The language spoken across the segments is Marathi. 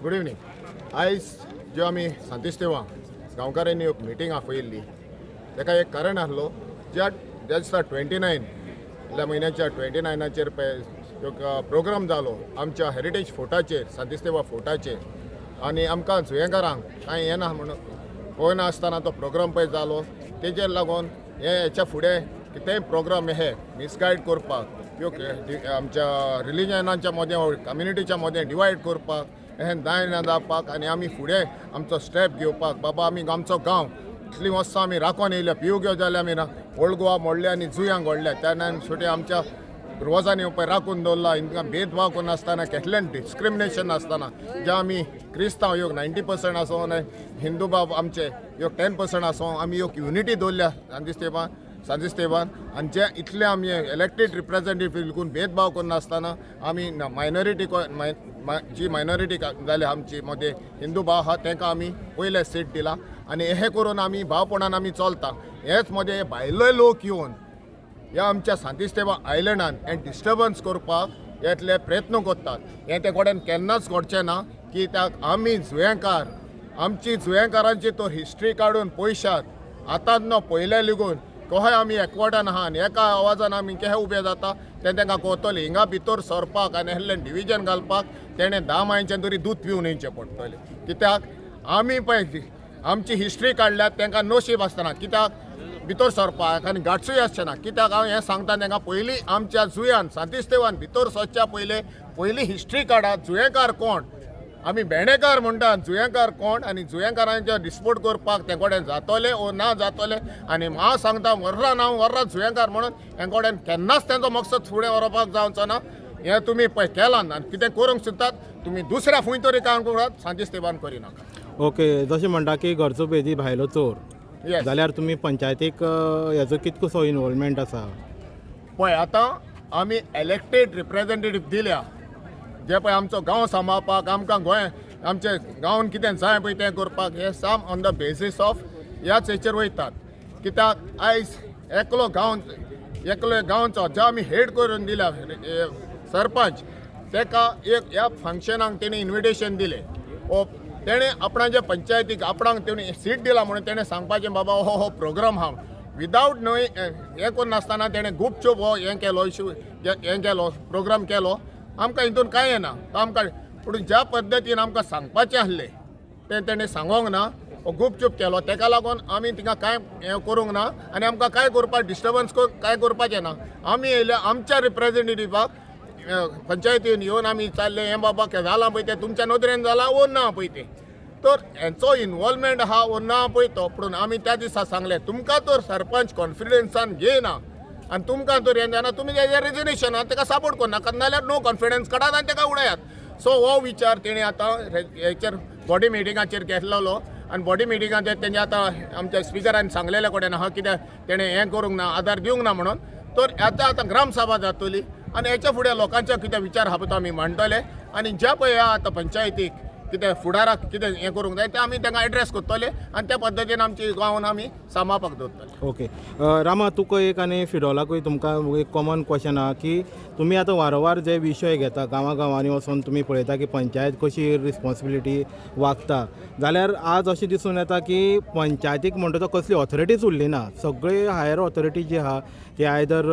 Good evening. आयज ज्यो आमी सांतिस्तेवा गांवकारांनी एक मिटींग आपयल्ली ताका एक कारण आसलो. ज्या दिसा 29 म्हयन्याच्या 29चेर एक प्रोग्राम जालो आमच्या हेरिटेज फोर्टाचेर, सांतिस्तेवा फोर्टाचेर, आनी आमकां जुयेंकारांक कांय येना म्हणून पळयना आसतना तो प्रोग्राम पळय जालो. तेजेर लागून हेच्या फुडें कितेंय प्रोग्राम हे मिसगायड करपाक किंवा आमच्या रिलिजनाच्या मदें कम्युनिटीच्या मदें डिवायड करपाक हें जायना जावपाक आनी आमी फुडें आमचो स्टेप घेवपाक. बाबा आमी आमचो गांव इतलीं वर्सां आमी राखून येयल्या, पिवग्यो जाल्या आमी ओल्ड गोवा मोडल्या आनी जुयांक ओडल्या. तेन्ना शेवटी आमच्या पुर्वजांनी पळय राखून दवरला. हिंकां भेदभाव करून नासतना, कसलें डिस्क्रिमिनेशन नासतना, जे आमी क्रिस्तांव योग 90% आसूं आनी हिंदू बाब आमचे योग 10% आसूं, आमी योग युनिटी दवरल्या सांतिस्तेवान. आनी जे इतले आमी इलेक्टेड रिप्रेझेंटेटिव्ह बिलकूल भेदभाव करून नासतना आमी मायनॉरिटी जी मायनॉरिटी जाल्या आमची मदें हिंदू भाव आहा तांकां आमी पयले सीट दिला. आनी हे करून आमी भावपणान आमी चलता. हेच मदें भायले लोक येवन ह्या आमच्या सांतिस्तेवा आयलंडान हे डिस्टर्बन्स करपाक येतले प्रयत्न करतात. हे ते कडेन केन्नाच घडचें ना. कित्याक आमी जुयेंकार, आमची जुयेंकारांची तो हिस्ट्री काडून पयशात. आतां न्हू पयले लेगून कशें आमी एकवटान आहा आनी एका आवाजान आमी कशें उबे जाता तें तांकां कळटलें. हिंगा भितर सरपाक आनी असलें डिविजन घालपाक तेणें 10 मायनचें तरी दूद पिवन येवचें पडटलें. कित्याक आमी पळय आमची हिस्ट्री काडल्यात तांकां नशीब आसतना कित्याक भितर सरपाक आनी गाडसूय आसचें ना. कित्याक हांव हें सांगता तांकां पयलीं आमच्या जुंयान सांतिस्तेवान भितर सरच्या पयलीं हिस्ट्री काडात. जुयेंकार कोण, आमी भेंडेकार म्हणटात, जुयेंकार कोण आनी जुयेंकारांचे डिस्पोट करपाक ते कडेन जातले ओ ना जातले. आनी हांव सांगता वर्रां जुयेंकार म्हणून हे कडेन केन्नाच तेंचो मकसद फुडें व्हरपाक जावचो ना. हें तुमी पळय केलां आनी कितें करूंक सोदतात तुमी दुसऱ्या खंय तरी काम करात, सांतिस्तेवान करिनाका. ओके, जशें म्हणटा की घरचो बेजी भायलो चोर, जाल्यार तुमी पंचायतीक हेजो कितकोसो इनवॉल्वमेंट आसा? पळय आतां आमी इलेक्टेड रिप्रेझेंटेटिव्ह दिल्या, जे पळय आमचो गांव सांबाळपाक, आमकां गोंय आमच्या गांवांत कितें जाय पळय तें करपाक, हे साम ऑन द बेसीस ऑफ ह्याच हेचेर वयतात. कित्याक आयज एकलो गांवचो जो आमी हेड करून दिला सरपंच, ताका एक ह्या फंक्शनाक तेणी इन्विटेशन दिलें. तेणें आपणाच्या पंचायतीक आपणाक तेणी सीट दिला म्हणून तेणें सांगपाचें बाबा हो प्रोग्राम हा विदावट न्हय हें करून नासतना तेणें गुपचूप हो हें केलो प्रोग्राम केलो. आमकां हितून कांय येना आमकां, पूण ज्या पद्दतीन आमकां सांगपाचें आसलें तें तेणें सांगोंक ना, गुपचूप केलो. ताका लागून आमी तिंगा कांय हें करूंक ना आनी आमकां कांय करपाक डिस्टर्बन्स कांय करपाचें ना. आमी येयल्या आमच्या रिप्रेझेंटेटिव्हाक पंचायतीन येवन आमी चालले हें बाबा जालां पळय तें तुमच्या नदरेन जालां वो ना पळय तें. तर हेंचो इनवॉल्वमेंट आहा वो ना पळय तो. पूण आमी त्या दिसा सांगलें तुमकां तर सरपंच कॉन्फिडन्सान घेयना आनी तुमकां तर हें जायना, तुमी तेज्या रेजिग्नेशनान ताका सपोर्ट करनाकात, नाल्यार नो कॉन्फिडन्स काडात आनी ताका उडयात. सो हो विचार तेणें आतां हेचेर बॉडी मिटिंगाचेर घेतलेलो आनी बॉडी मिटिंगात तेंचे आतां आमच्या स्पिकरान सांगलेले कडेन आहा कित्याक तेणें हें करूंक ना, आदार दिवंक ना म्हणून. तर आतां ग्रामसभा जातली आनी हेच्या फुडें लोकांचे कितें विचार आहा पळय तो आमी मांडटले आनी ज्या पळय आतां पंचायतीक कितें फुडाराक कितें हें करूंक जाय तें आमी तांकां एड्रेस करतले आनी त्या पद्दतीन आमची गांवांत आमी सांबाळपाक दवरतले. ओके, रामा तुका एक आनी फिडोलाकूय तुमकां एक कॉमन क्वेश्चन आहा की तुमी आतां वारंवार जे विशय घेता गांवांनी वचून तुमी पळयता की पंचायत कशी रिस्पॉन्सिबिलिटी वागता, जाल्यार आज अशें दिसून येता की पंचायतीक म्हणटा तो कसली ऑथॉरिटीच उरली ना. सगळे हायर ऑथॉरिटी जी आहा ते either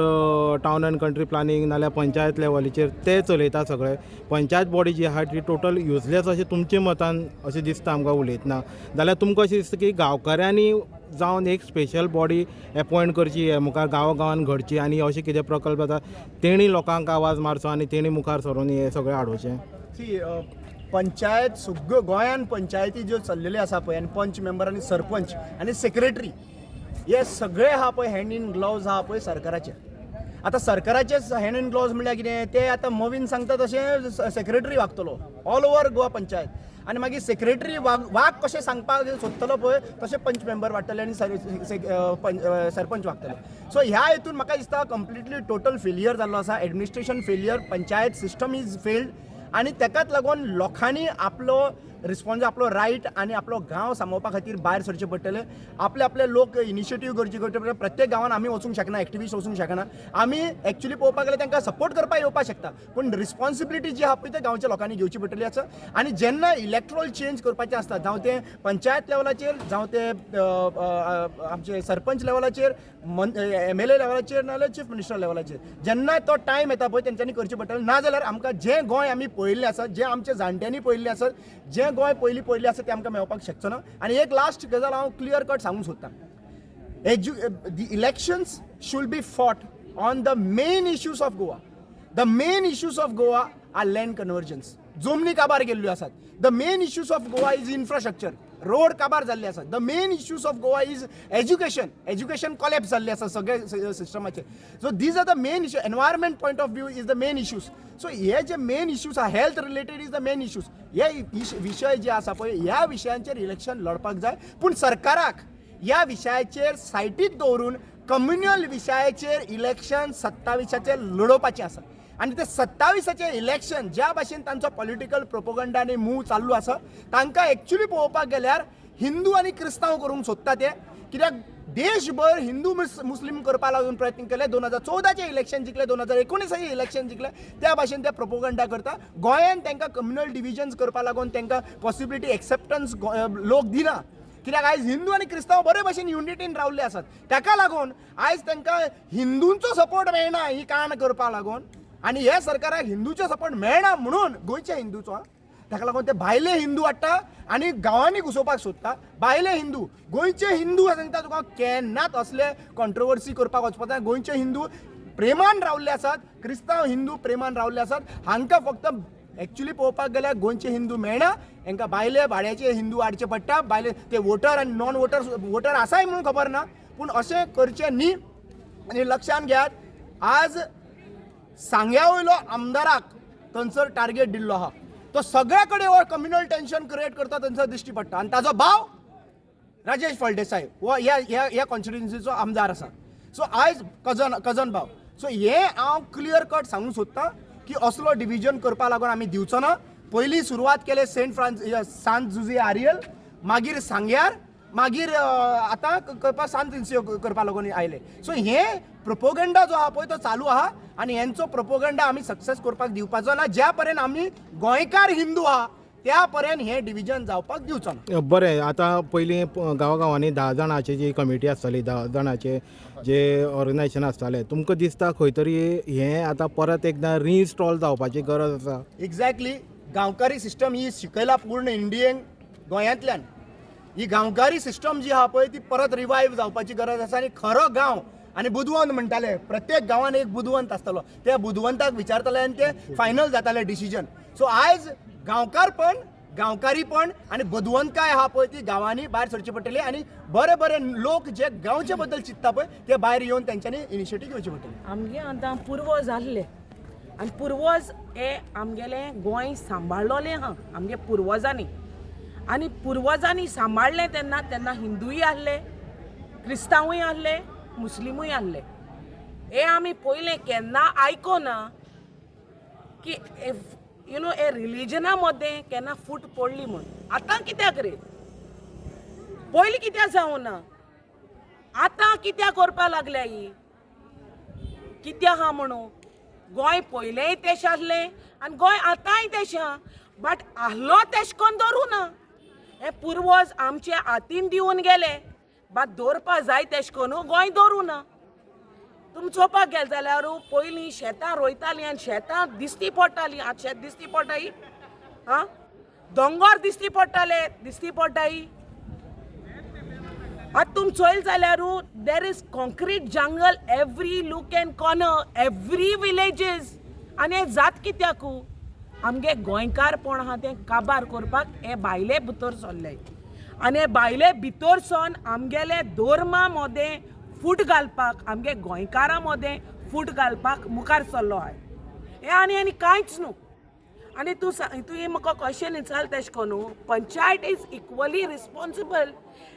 town end country planning नाल्यार पंचायत लेवलीचेर ते चलयता सगळे. पंचायत बॉडी जी आहा ती टोटल युजलेस अशें तुमच्या मतान अशें दिसता आमकां उलयतना. जाल्यार तुमकां अशें दिसता की गांवकाऱ्यांनी जावन एक स्पेशल बॉडी अपॉयंट करची, मुखार गांवांत घडची आनी अशें कितें प्रकल्प जाता तेणी लोकांक आवाज मारचो आनी तेणी मुखार सरून हें सगळें हाडोवचें. पंचायत सगळ्यो गोंयान पंचायती ज्यो चल्लेल्यो आसा पळय आनी पंच मेंबर आनी सरपंच आनी सेक्रेटरी हे सगळे आहा पळय हँड इन ग्लोव्ज आहा पळय सरकाराचे. आतां सरकाराचे हँड इन ग्लोव्ज म्हळ्यार कितें ते आतां मवीन सांगता तशें सेक्रेटरी वागतलो ऑल ओवर गोवा पंचायत आनी मागीर सेक्रेटरी वाग कशें सांगपाक सोदतलो पळय तशें पंच मेंबर वागतले आनी सरपंच वागतले. सो ह्या हेतून म्हाका दिसता कंप्लिटली टोटल फेलियर जाल्लो आसा. Administration failure, panchayat system is failed आनी ताकाच लागून लोकांनी आपलो रिस्पॉन्स आपलो रायट आनी आपलो गांव सांबाळपा खातीर भायर सरचे पडटले. आपले लोक इनिशिएटीव करचे पडटले. प्रत्येक गांवांत आमी वचूंक शकना, एक्टिविस्ट वचूंक शकना. आमी एक्चुअली पळोवपाक गेल्यार तांकां सपोर्ट करपाक येवपाक शकता, पूण रिस्पॉन्सिबिलिटी जी आहा पळय ते गांवच्या लोकांनी घेवची पडटली आसा. आनी जेन्ना इलेक्ट्रल चेंज करपाचें आसता, जावं ते पंचायत लेवलाचेर, जावं ते आमचे सरपंच लेवलाचेर, MLA लेवलाचेर नाजाल्यार चीफ मिनिस्टर लेवलाचेर, जेन्ना तो टायम येता पळय तेंच्यांनी करचें पडटलें. ना जाल्यार आमकां जें गोंय आमी पळयल्लें आसा, जें आमच्या जाणट्यांनी पळयल्लें आसा, जें गोंय पयलीं आसा तें आमकां मेळपाक शकचो ना. आनी एक लास्ट गजाल हांव क्लियर कट सांगूंक सोदतां. The elections should be fought on the main issues of Goa. The main issues of Goa are land convergence. जमनी काबार गेल्ल्यो आसात. The main issues of Goa is infrastructure. Road काबार जाल्ले आसात. The main issues of Goa is education. Education collapse जाल्ले आसा सगळे सिस्टमाचे. So these are the main issues. Environment point of view is the main issues. So हे जे मेन इश्यूज आहा, health related is the main issues. हे विशय जे आसा पळय, ह्या विशयांचेर इलेक्शन लडपाक जाय, पूण सरकाराक ह्या विशयाचेर सायटीत दवरून कम्युनल विशयाचेर इलेक्शन 27चेर लडोवपाचें आसा. आनी ते 27चें इलेक्शन ज्या भाशेन तांचो पॉलिटिकल प्रोपोगंडा आनी मूव चालू आसा, तांकां एक्चुली पळोवपाक गेल्यार हिंदू आनी क्रिस्तांव करूंक सोदता ते. कित्याक देशभर हिंदू मुस्लीम करपा लागून प्रयत्न केले. 2014चें इलेक्शन जिखले, 2019चें इलेक्शन जिखले, त्या भाशेन ते प्रोपोगंडा करता. गोंयांत तांकां कम्युनल डिविजन्स करपा लागून तांकां पॉसिबिलिटी एक्सेप्टन्स लोक दिना. कित्याक आयज हिंदू आनी क्रिस्तांव बरे भशेन युनिटीन रावल्ले आसात. ताका लागून आयज तांकां हिंदूंचो सपोर्ट मेळना ही काण करपा लागून. आनी हे सरकाराक हिंदूचो सपोर्ट मेळना म्हणून गोंयच्या हिंदूचो, ताका लागून ते भायले हिंदू हाडटा आनी गांवांनी घुसोवपाक सोदता. भायले हिंदू, गोंयचे हिंदू सांगता तुका केन्नाच असले कॉन्ट्रोवर्सी करपाक वचपाक जाय. गोंयचे हिंदू प्रेमान रावल्ले आसात, क्रिस्तांव हिंदू प्रेमान रावल्ले आसात. हांकां फक्त एक्चुली पळोवपाक गेल्यार गोंयचे हिंदू मेळना, हांकां भायले भाड्याचे हिंदू हाडचे पडटा. भायले ते वोटर आनी नॉन वोटर आसाय म्हणून खबर ना, पूण अशें करचें न्ही. आनी लक्षांत घेयात, आज सांग्या वयलो आमदाराक थंयसर टार्गेट दिल्लो आहा. तो सगळे कडेन हो कम्युनल टेन्शन क्रिएट करता थंयसर दिश्टी पडटा. आनी ताजो भाव राजेश फळदेसाय हो ह्या कॉन्स्टिट्युएन्सीचो आमदार आसा. सो आयज कजन भाव. सो हे हांव क्लियर कट सांगूंक सोदतां की असलो डिविजन करपा लागून आमी दिवचो ना. पयलीं सुरवात केले सांत जुजे आरियल, मागीर सांग्यार, मागीर आतां करपा सांत इन्सियो करपा लागून आयले. सो हे प्रोपोगंडा जो आहा पळय तो चालू आहा आनी हेंचो प्रोपोगंडा आमी सक्सेस करपाक दिवपाचो ना. ज्या पर्यंत आमी गोंयकार हिंदू आहा त्या पर्यंत हे डिविजन जावपाक दिवचो ना. बरें, आतां पयलीं गांवांनी 10 जाणांची जी कमिटी आसताली, 10 जाणांचे जे ऑर्गनायजेशन आसतालें, तुमकां दिसता खंय तरी हें आतां परत एकदां रिइन्स्टॉल जावपाची गरज आसा? एक्झॅक्टली. गांवकारी सिस्टम ही शिकयला पूर्ण इंडियेन गोंयांतल्यान. ही गांवकारी सिस्टम जी आहा पळय ती परत रिवायव जावपाची गरज आसा. आनी खरो गांव आनी बुदवंत म्हणटाले, प्रत्येक गांवांत एक बुदवंत आसतालो, त्या बुदवंताक विचारताले आनी ते फायनल जाताले डिसिजन. सो आयज गांवकारीपण आनी बुदवंतकाय आहा पळय ती गांवांनी भायर सरची पडटली. आनी बरे बरे लोक जे गांवचे बद्दल चिंतता पळय ते भायर येवन तेंच्यांनी इनिशिएटीव घेवची पडटली. आमगे आतां पुर्वज आसले आनी पुर्वज हे आमगेलें गोंय सांबाळलोलें आहा आमगे पुर्वजांनी. आनी पुर्वजांनी सांबाळलें तेन्ना हिंदूय आसले, क्रिस्तांवूय आसले, मुस्लिमूय आसले. हे आमी पयलें केन्ना आयकोना की हे रिलिजना मदें केन्ना फूट पडली म्हूण. आतां कित्याक रे? पयलीं कित्याक जावना? आतां कित्याक करपा लागल्या ही? कित्याक आहा म्हणून? गोंय पयलेंय तेश आसलें आनी गोंय आतांय तेश आहा, बट आसलो तेश कोन्न धरूं ना. हे पुर्वज आमचे हातीन दिवन गेले, बट दवरपा जाय तेश कोन्न गोंय धरूं ना. तुमी चोवपाक गेले जाल्यार पयलीं शेतां रोयतालीं आनी शेतां दिसती पडटालीं. आतां शेत दिसती पडटाय? दोंगर दिसती पडटाय? आतां तुमी चोयल जाल्यार there is concrete jungle every look end corner, every villages. आनी हें जात कित्याक? आमगे गोंयकारपण आहा तें काबार करपाक हे भायले भितर सरले. आनी हे भायले भितर सोन आमगेले धर्मा मदें फूट घालपाक, आमगे गोंयकारां मदें फूट घालपाक मुखार सरलो आहाय. हे आनी कांयच न्हू. आनी तुवें म्हाका क्वेश्चन विचारलें तेश कोन्नू, पंचायत इज इक्वली रिस्पॉन्सिबल.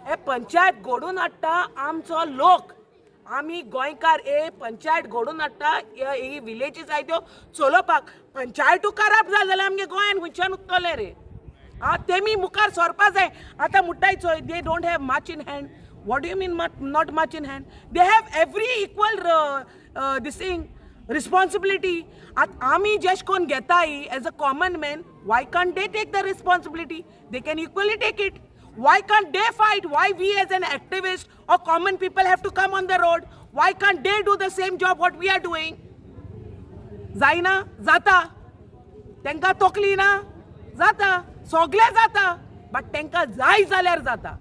हे पंचायत घडोवन हाडटा आमचो लोक. आमी गोंयकार पंचायत घडोवन हाडटा ही विलेजीस आहाय त्यो चलोवपाक. पंचायतू खराब जाले जाल्यार आमगे गोंयान खंयच्यान उत्तले रे? तेमी मुखार सरपा जाय आतां म्हणटाय चोय they don't have much in hand what you mean not much in hand they have every equal this thing responsibility आमी जेश कोन घेताय as a common man why can't they take the responsibility they can equally take it why can't they fight why we as an activist or common people have to come on the road why can't they do the same job what we R doing जायना जाता तांकां तोकली ना जाता सगळे जाता बट तांकां जाय जाल्यार जाता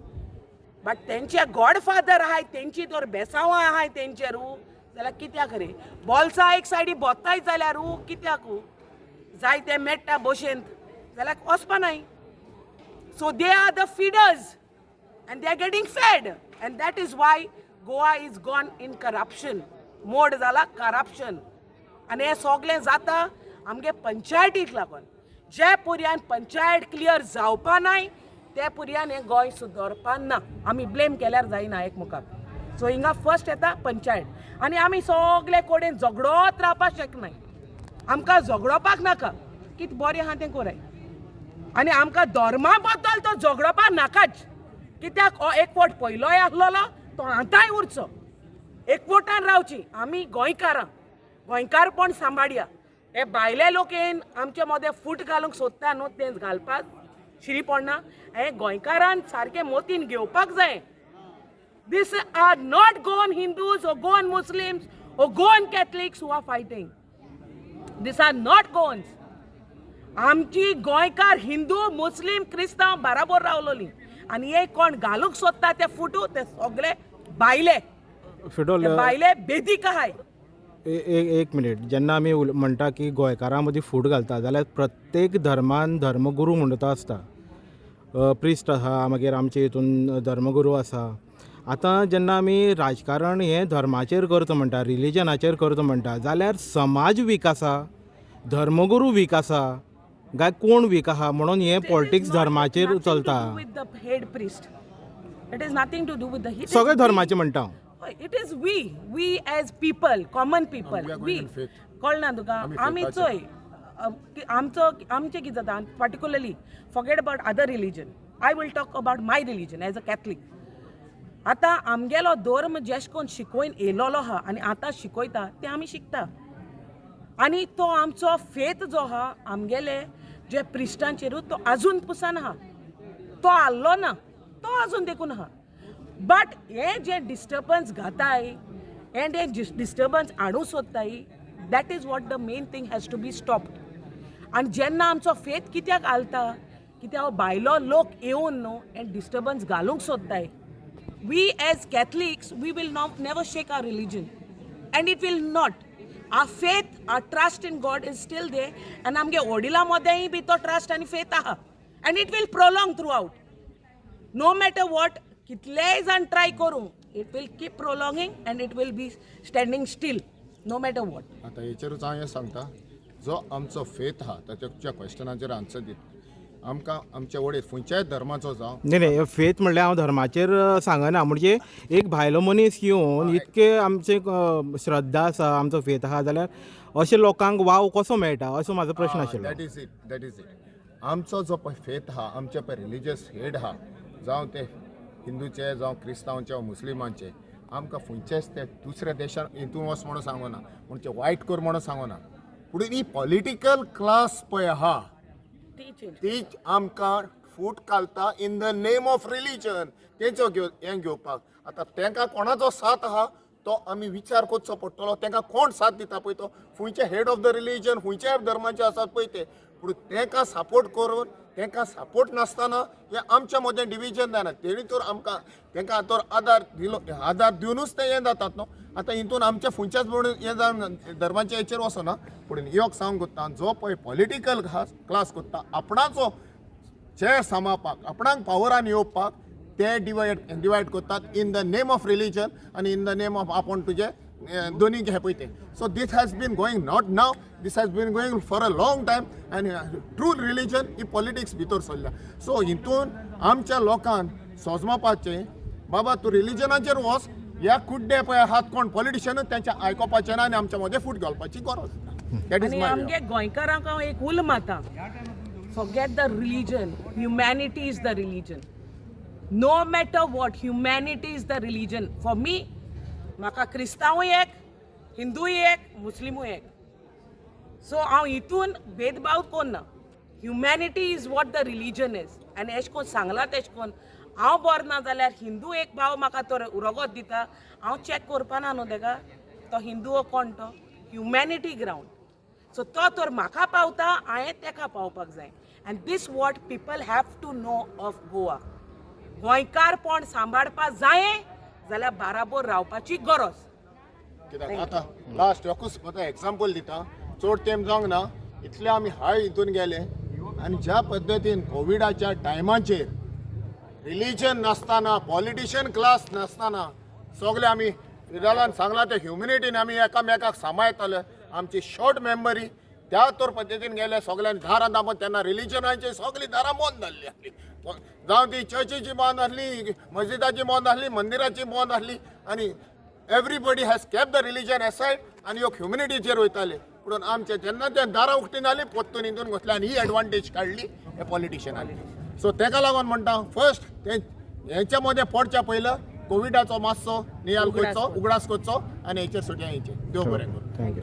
बट तेंचे गॉडफादर आहाय तेंची तर बेसांवां आहाय तेंचेरू जाल्यार कित्याक रे बॉल्सा एक सायडी बोत्ताय जाल्यार कित्याक जाय ते मेट्टा बशेंत जाल्यार वचपानाय so they are the feeders and they are getting fed and that is why Goa is gone in corruption मोड जाला corruption आणि हे सगळें जाता आमगे पंचायतीक लागून जे पर्यान पंचायत क्लियर जावपा नाय ते पर्यान हें गोंय सुदरपा ना आमी ब्लेम केल्यार जायना एकमुखाक सो हिंगा फर्स्ट येता पंचायत आनी आमी सगळे कडेन झगडोत रावपाक शकनाय आमकां झगडोपाक नाका कितें बरें आहा तें कोराय आनी आमकां धर्मा बद्दल तो झगडोपाक नाकाच कित्याक हो एकवट पयलोय आसलोलो तो आतांय उरचो एकवटान रावची आमी गोंयकारपण सांबाळया हे भायले लोक येवन आमचे मदें फूट घालूंक सोदता न्हू तें घालपाक शिरी पडना हे गोंयकारान सारकें मोतीन घेवपाक जाय these are not Goan Hindus or Goan Muslims or Goan Catholics who are fighting. These are not Goans. आमची गोंयकार हिंदू मुस्लिम क्रिस्तांव बराबर रावलोली आनी हे कोण घालूंक सोदता ते फुटू ते सगळे भायले फिडोल भायले बेदीक आहाय एक मिनिट जेन्ना आमी म्हणटा की गोंयकारां मदीं फूट घालता जाल्यार प्रत्येक धर्मान धर्मगुरू म्हणटा तो आसता प्रिस्ट आसा मागीर आमचे हितून धर्मगुरू आसा आतां जेन्ना आमी राजकारण हें धर्माचेर करता म्हणटा रिलीजनाचेर करता म्हणटा जाल्यार समाज वीक आसा धर्मगुरू वीक आसा काय कोण वीक आहा म्हणून हें पॉलिटिक्स धर्माचेर चलता सगळे धर्माचे म्हणटा हांव It is we as people, common people, we कळना तुका आमी चोय आमचें कितें जाता particularly forget about other religion I will talk about my religion as a Catholic आतां आमगेलो धर्म जेश कोन शिकोवन येयलोलो आहा आनी आतां शिकयता तें आमी शिकता आनी तो आमचो फेथ जो आहा आमगेले जे प्रिस्टांचेरूच तो आजून पुसान आहा तो आल्लो ना तो आजून देखून आहा बट हे जे डिस्टर्बन्स घाताय एंड हे डिस्टर्बन्स हाडूं सोदताय that is what the main thing has to be stopped आनी जेन्ना आमचो फेथ कित्याक घालता कित्याक हो भायलो लोक येवन न्हू हे डिस्टर्बन्स घालूंक सोदताय we as Catholics we will never shake our religion and it will not our faith our trust in God is still there आनी आमगे वडिलां मदेंय बी तो ट्रस्ट आनी फेथ आहा and it will prolong throughout no matter what कितलेय जाण ट्राय करूं it will keep prolonging and it will be standing still no matter what आतां हेचेरूच हांव हें सांगता जो आमचो फेथ आहा ताच्या क्वेश्चनाचेर आन्सर दिता आमकां आमचे वडील खंयच्याय धर्माचो जावं नाही फेथ म्हणल्यार हांव धर्माचेर सांगना म्हणजे एक भायलो मनीस येवन इतके आमचे श्रद्धा आसा आमचो फेथ आहा जाल्यार अशे लोकांक वाव कसो मेळटा असो म्हाजो प्रश्न आशिल्लो दॅट इज इट आमचो जो पळय फेथ आहा आमचे पळय रिलिजियस हेड आहा जावं ते हिंदूचे जावं क्रिस्तांवांचे वा मुस्लिमांचे आमकां खंयचेच ते दुसऱ्या देशान हितून वच म्हणून सांगना म्हणजे वायट कर म्हणून सांगना पूण ही पॉलिटिकल क्लास पळय आहा ती आमकां फूट घालता in the name of religion तेंचो हें घेवपाक आतां तांकां कोणाचो साथ आहा तो आमी विचार करचो पडटलो तांकां कोण साथ दिता पळय तो खंयचे हेड ऑफ द रिलीजन खंयच्याय धर्माचे आसात पळय ते पूण तांकां सपोर्ट करून तांकां सपोर्ट नासतना हे आमच्या मदें डिविजन जायना तेणी तर आमकां तांकां तर आदार दिवनूच ते हें जातात न्हू आतां हितून आमच्या खंयच्याच म्हणून हें जावन धर्माच्या हेचेर वचना पूण योग सांग कोत्ता जो पळय पॉलिटिकल क्लास कोत्ता आपणाचो चेर सांबाळपाक आपणाक पावरान येवपाक ते डिवायड करतात in the name of religion आनी इन द नेम ऑफ आपूण तुजे दोनी घे पळय ते so this has been going not now this has been going for a long time आनी ट्रू रिलीजन ही पॉलिटिक्स भितर सरल्या सो हितून आमच्या लोकांक सोजमावपाचें बाबा तूं रिलीजनाचेर वच ह्या कुड्डे पळय आहात कोण पॉलिटिशियन तेंच्या आयकोपाचें ना आनी आमच्या मदें फूट घालपाची गरज दॅट इज आनी आमगे गोंयकारांक हांव एक उल माता forget the religion. Humanity is the religion. No matter what, humanity is the religion. For me, म्हाका क्रिस्तांवूय एक, हिंदूय एक, मुस्लिमूय एक. सो हांव हितून भेदभाव कोन्ना. Humanity is what the religion is. आनी एश कोन्न सांगलां तेश कोन्न हांव बरो ना जाल्यार हिंदू एक भाव म्हाका तो उरोगोत दिता, हांव चॅक करपाना न्हू तेका तो हिंदू हो कोण तो. Humanity ground. सो तो तर म्हाका पावता, हांवें तेका पावपाक जाय. And this what people have to know of Goa. गोंयकारपण सांबाळपा जायें जाल्यार बाराबोर रावपाची गरज. कित्याक आतां लास्ट एकूच आतां एग्जाम्पल दिता. चड तेंप जावंक ना, इतले आमी हाय हितून गेले आनी ज्या पद्दतीन कोविडाच्या टायमाचेर रिलीजन नासतना, पॉलिटिशियन क्लास नासतना सगळे आमी फिरालान सांगला ते ह्युमॅनिटीन आमी एकामेकाक सांबाळटाले. आमची शॉर्ट मेमरी त्या तर पद्दतीन गेले सगळ्यांनी दारां दामोन तेन्ना रिलीजनाची सगळीं दारां बंद जाल्ली आसली. जावं ती चर्चीची बंद आसली, मस्जिदाची बंद आसली, मंदिराची बंद आसली आनी everybody has kept the religion aside आनी ह्यो ह्युमॅनिटीचेर वयताले. पूण आमचे जेन्ना ते दारां उक्तीन जाली पोत्तून हितून घुसले आनी ही एडवांटेज काडली हे पॉलिटिशियनांनी. सो तेका लागून म्हणटा फर्स्ट ते हेच्या मध्ये पडच्या पयलं कोविडाचो मातसो नियाल करचो, उगडास करचो आनी हेचेर सुटया हेचेर. देव बरें करूं. थँक्यू.